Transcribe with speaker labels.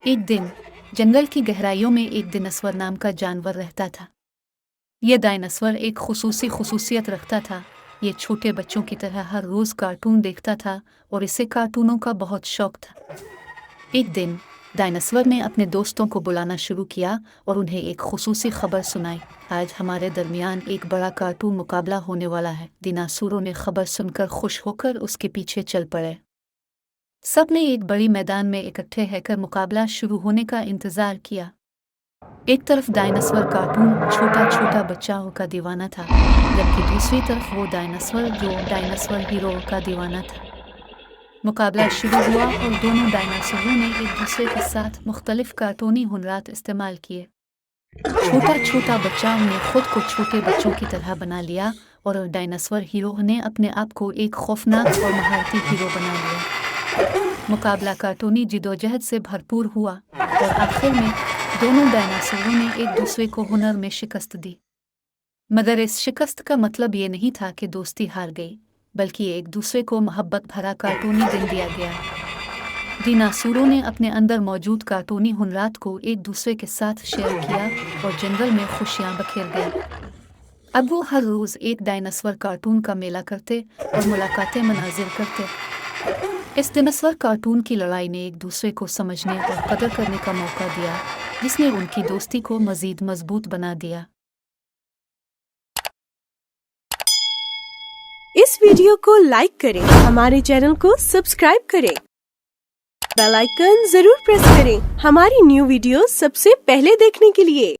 Speaker 1: एक दिन जंगल की गहराइयों में एक डायनासोर नाम का जानवर रहता था। यह डायनासोर एक खुसूसियत रखता था। ये छोटे बच्चों की तरह हर रोज़ कार्टून देखता था और इसे कार्टूनों का बहुत शौक था। एक दिन डायनासोर ने अपने दोस्तों को बुलाना शुरू किया और उन्हें एक खुसूसी खबर सुनाई। आज हमारे दरमियान एक बड़ा कार्टून मुकाबला होने वाला है। डायनासोरों ने खबर सुनकर खुश होकर उसके पीछे चल पड़े। सब ने एक बड़ी मैदान में इकट्ठे होकर मुकाबला शुरू होने का इंतजार किया। एक तरफ डायनासोर कार्टून छोटा छोटा बच्चाओं का दीवाना था, जबकि दूसरी तरफ वो डायनासोर जो डायनासोर हीरो का दीवाना था। मुकाबला शुरू हुआ और दोनों डायनासोरों ने एक दूसरे के साथ मुख्तलिफ कार्टूनी हुनरात इस्तेमाल किए। छोटा छोटा बच्चाओं ने खुद को छोटे बच्चों की तरह बना लिया और डायनासोर हीरो ने अपने आप को एक खौफनाक और महारती हीरो बना लिया। मुकाबला कार्टूनी जिदोजहद से भरपूर हुआ और आखिर में दोनों डायनासोरों ने एक दूसरे को हुनर में शिकस्त दी। मगर इस शिकस्त का मतलब ये नहीं था कि दोस्ती हार गई, बल्कि एक दूसरे को मोहब्बत भरा कार्टूनी दिन दिया गया। डायनासोरों ने अपने अंदर मौजूद कार्टूनी हुनरात को एक दूसरे के साथ शेयर किया और जंगल में खुशियां बखेर गई। अब वो हर रोज़ एक डायनासोर कार्टून का मेला करते और मुलाकातें मनाजिर करते। इस डायनासोर कार्टून की लड़ाई ने एक दूसरे को समझने और कदर करने का मौका दिया, जिसने उनकी दोस्ती को मज़ीद मजबूत बना दिया।
Speaker 2: इस वीडियो को लाइक करें, हमारे चैनल को सब्सक्राइब करें, बेल आइकन जरूर प्रेस करें हमारी न्यू वीडियो सबसे पहले देखने के लिए।